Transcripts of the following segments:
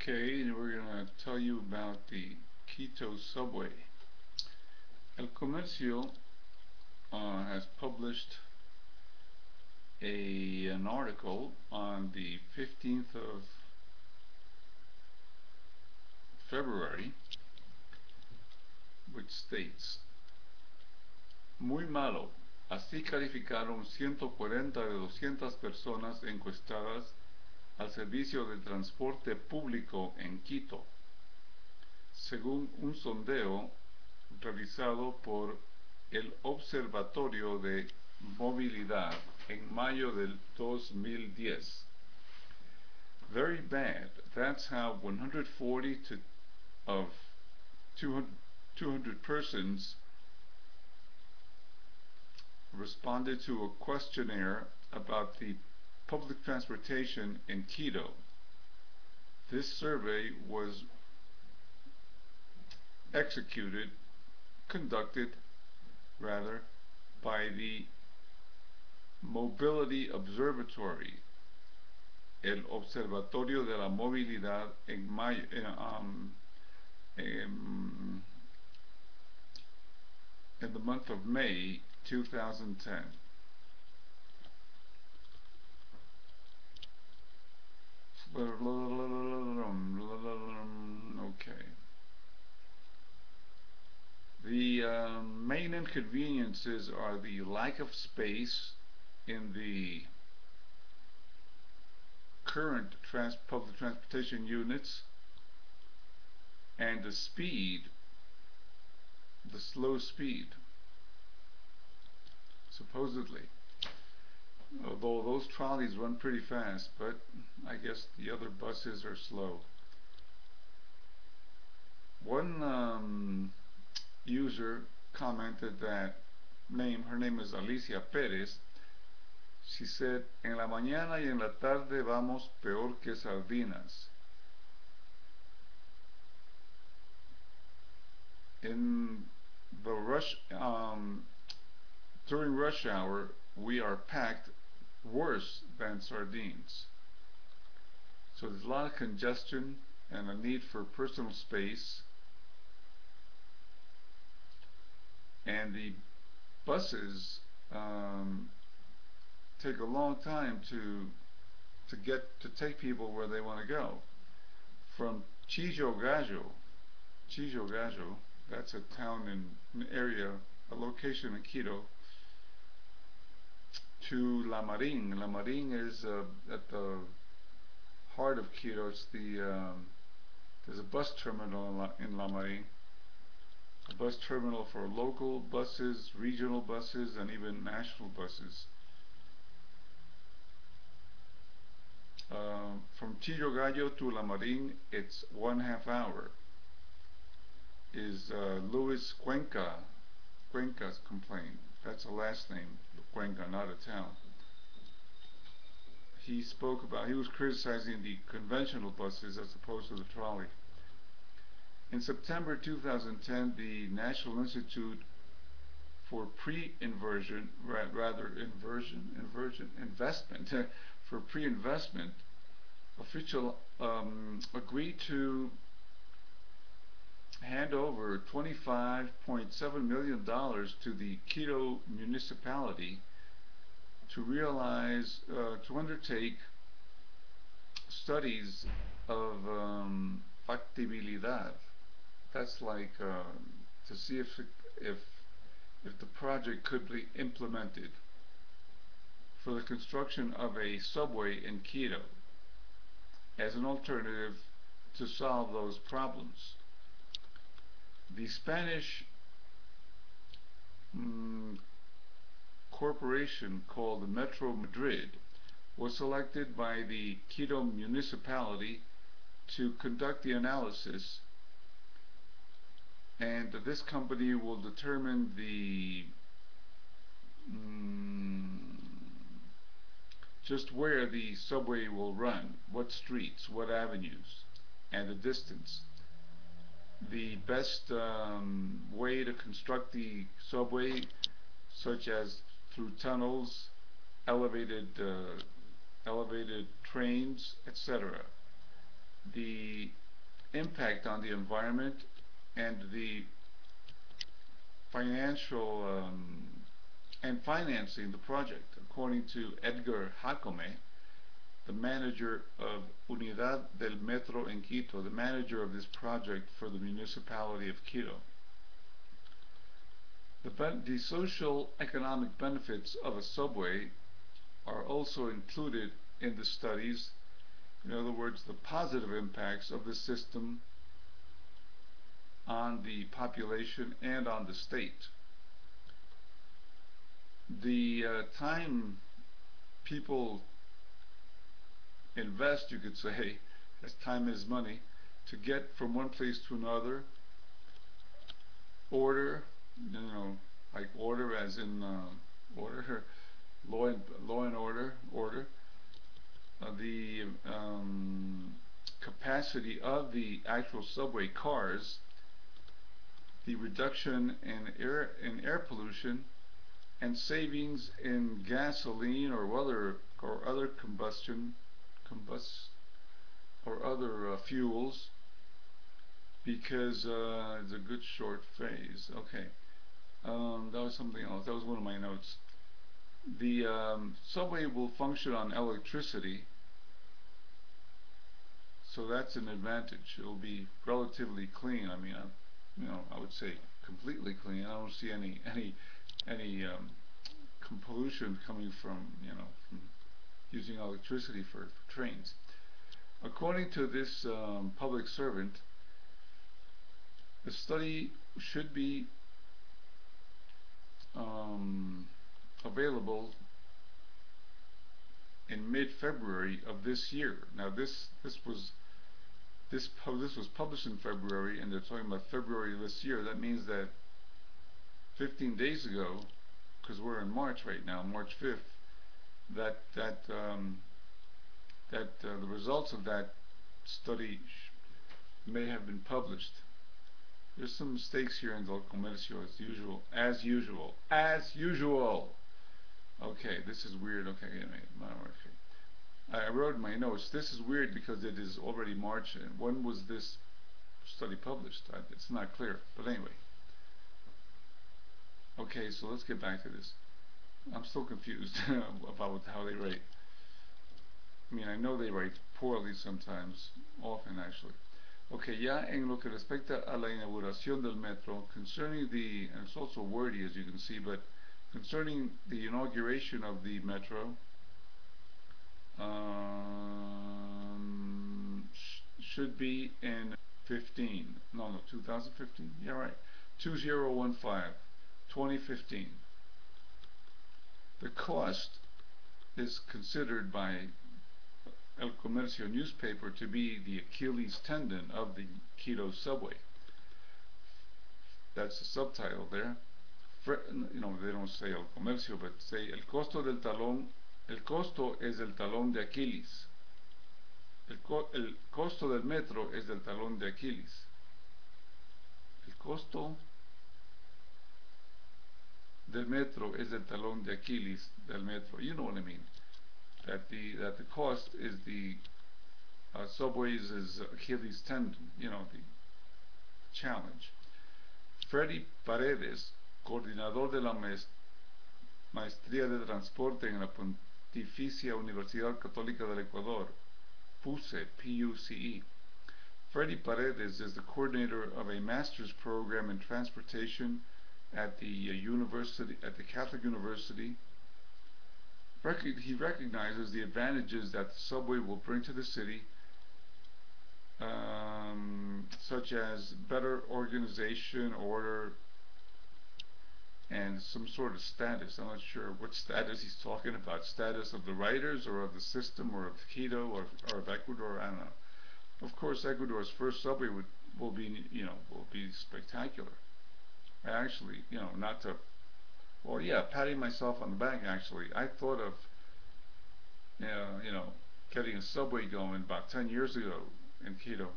Okay, we're going to tell you about the Quito subway. El Comercio has published an article on the 15th of February, which states, muy malo. Así calificaron 140 de 200 personas encuestadas al servicio de transporte público en Quito, según un sondeo realizado por el Observatorio de Movilidad en mayo del 2010. Very bad. That's how 140 of 200 persons responded to a questionnaire about the public transportation in Quito. This survey was conducted rather, by the Mobility Observatory, el Observatorio de la Movilidad en mayo, in the month of May 2010. Okay. The main inconveniences are the lack of space in the current public transportation units and the speed, the slow speed, supposedly. Although those trolleys run pretty fast, but I guess the other buses are slow. One user commented that her name is Alicia Perez. She said, en la mañana y en la tarde vamos peor que sardinas. In the during rush hour, we are packed worse than sardines. So there's a lot of congestion and a need for personal space. And the buses take a long time to take people where they want to go. From Chillo Gallo, that's a town in an area, a location in Quito, to La Marin. La Marin is at the heart of Quito. It's there's a bus terminal in La Marin. A bus terminal for local buses, regional buses, and even national buses. From Chillo Gallo to La Marin, it's 1/2 hour. Is Luis Cuenca's complaint. That's a last name, Cuenca, not a town. He was criticizing the conventional buses as opposed to the trolley. In September 2010, the National Institute for Investment for Pre-Investment official agreed to hand over $25.7 million to the Quito municipality to undertake studies of factibilidad. That's like to see if the project could be implemented for the construction of a subway in Quito as an alternative to solve those problems. The Spanish corporation called the Metro Madrid was selected by the Quito municipality to conduct the analysis, and this company will determine just where the subway will run, what streets, what avenues, and the distance. The best way to construct the subway, such as through tunnels, elevated trains, etc. the impact on the environment and the financial and financing the project. According to Edgar Jacome, the manager of Unidad del Metro in Quito, the manager of this project for the municipality of Quito. The social economic benefits of a subway are also included in the studies. In other words, the positive impacts of the system on the population and on the state. The time people invest, you could say, as time is money, to get from one place to another, order, like order as in order, law and order, the capacity of the actual subway cars, the reduction in air pollution, and savings in gasoline or other fuels, because it's a good short phase. Okay, that was something else. That was one of my notes. The subway will function on electricity, so that's an advantage. It'll be relatively clean. I mean, I would say completely clean. I don't see any pollution coming from from using electricity for trains. According to this public servant, the study should be available in mid-February of this year. Now this was published in February, and they're talking about February of this year. That means that 15 days ago, because we're in March right now, March 5th, that the results of that study may have been published. There's some mistakes here in El Comercio as usual. Okay, this is weird. Okay, I wrote in my notes, this is weird because it is already March, and when was this study published? It's not clear, but anyway. Okay, so let's get back to this. I'm still confused about how they write. I mean, I know they write poorly sometimes, often actually. Okay, ya en lo que respecta a la inauguración del metro, concerning the, and it's also wordy as you can see, but concerning the inauguration of the metro, should be in 2015, yeah, right, 2015. The cost is considered by El Comercio newspaper to be the Achilles tendon of the Quito subway. That's the subtitle there. They don't say El Comercio, but say el costo es el talón de Aquiles. El costo del metro es el talón de Aquiles. El costo del metro es el talón de Aquiles del metro. You know what I mean? That the cost is the subways is Achilles tendon. The challenge. Freddy Paredes, coordinador de la Maestría de Transporte en la Pontificia Universidad Católica del Ecuador, PUCE, P-U-C-E. Freddy Paredes is the coordinator of a master's program in transportation at the Catholic University. He recognizes the advantages that the subway will bring to the city, such as better organization, order, and some sort of status. I'm not sure what status he's talking about. Status of the writers, or of the system, or of Quito, or of Ecuador. I don't know. Of course, Ecuador's first subway will be spectacular. I actually, not to. Well, yeah, patting myself on the back. Actually, I thought of, getting a subway going about 10 years ago in Quito.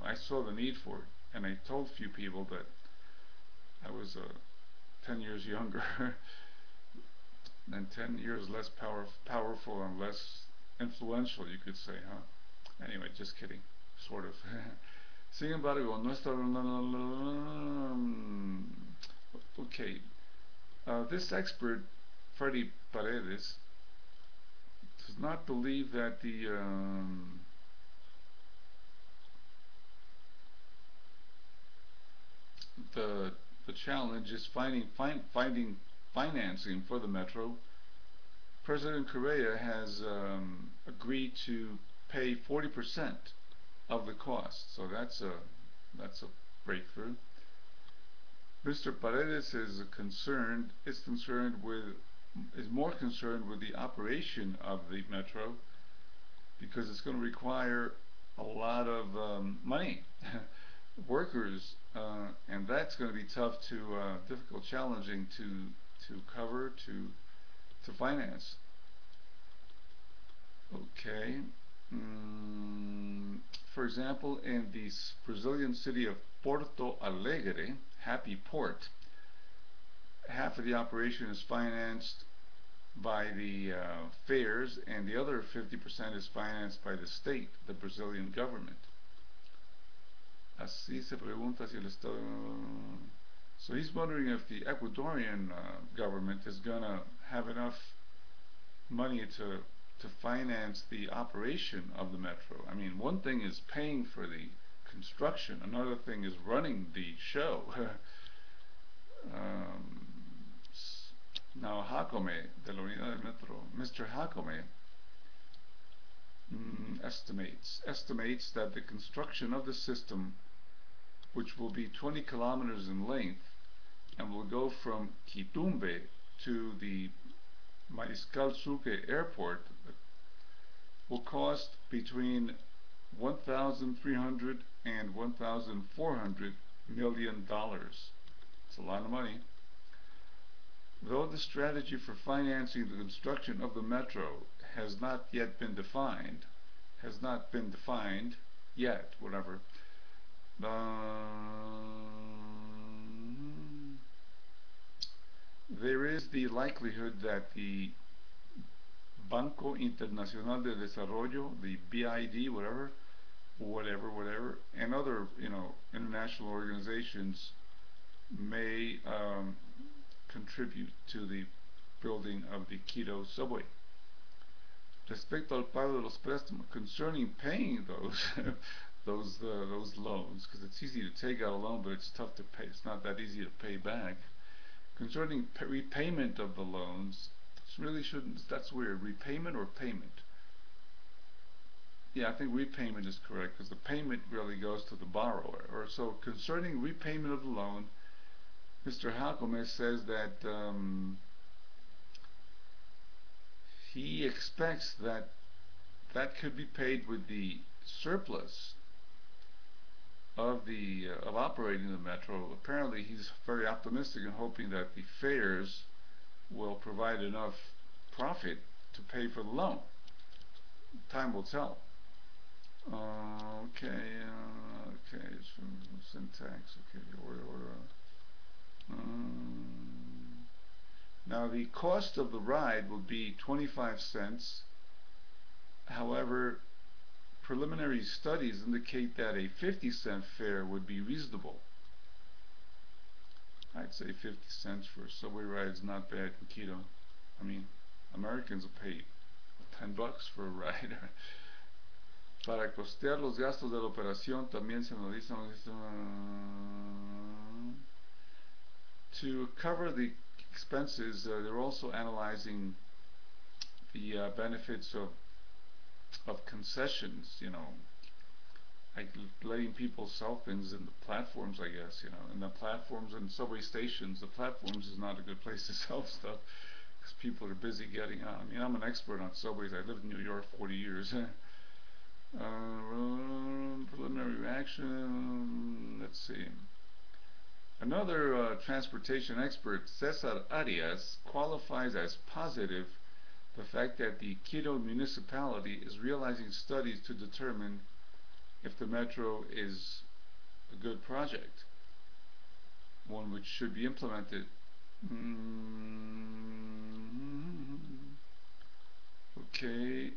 I saw the need for it, and I told a few people that I was 10 years younger, and 10 years less powerful and less influential, you could say, huh? Anyway, just kidding. sort of. Sin embargo, nuestra okay, this expert, Freddy Paredes, does not believe that the the challenge is finding financing for the metro. President Correa has agreed to pay 40% of the cost, so that's a breakthrough. Mr. Paredes is more concerned with the operation of the metro because it's going to require a lot of money, workers, and that's going to be tough to difficult, challenging to cover to finance. Okay. For example, in the Brazilian city of Porto Alegre, Happy Port, half of the operation is financed by the fares, and the other 50% is financed by the state, the Brazilian government. Así se pregunta si el Estado. So he's wondering if the Ecuadorian government is going to have enough money to finance the operation of the metro. I mean, one thing is paying for the construction, another thing is running the show. Now Jacome, de la Unidad del Metro, Mr. Jacome estimates that the construction of the system, which will be 20 kilometers in length and will go from Quitumbe to the Mariscal Sucre Airport, will cost between 1,300 and 1,400 million dollars. It's a lot of money. Though the strategy for financing the construction of the metro has not been defined yet, whatever. There is the likelihood that the Banco Internacional de Desarrollo, the BID, whatever, and other, international organizations may contribute to the building of the Quito subway. Respecto al pago de los préstamos, concerning paying those loans, because it's easy to take out a loan, but it's tough to pay. It's not that easy to pay back. Concerning repayment of the loans, really shouldn't. That's weird. Repayment or payment? Yeah, I think repayment is correct because the payment really goes to the borrower. Or so concerning repayment of the loan, Mr. Jacome says that he expects that could be paid with the surplus of operating the metro. Apparently, he's very optimistic and hoping that the fares will provide enough profit to pay for the loan. Time will tell. Okay, it's from syntax. Okay, order. Now the cost of the ride will be 25 cents. However, preliminary studies indicate that a 50-cent fare would be reasonable. I'd say 50 cents for a subway ride is not bad in Quito. I mean, Americans will pay $10 for a ride. Para costear los gastos de la operación también se analiza to cover the expenses. They're also analyzing the benefits of concessions, like letting people sell things in the platforms, I guess, and the platforms and subway stations. The platforms is not a good place to sell stuff because people are busy getting on. I mean, I'm an expert on subways. I lived in New York 40 years. Preliminary reaction. Let's see. Another transportation expert, Cesar Arias, qualifies as positive the fact that the Quito municipality is realizing studies to determine if the metro is a good project, one which should be implemented. Okay.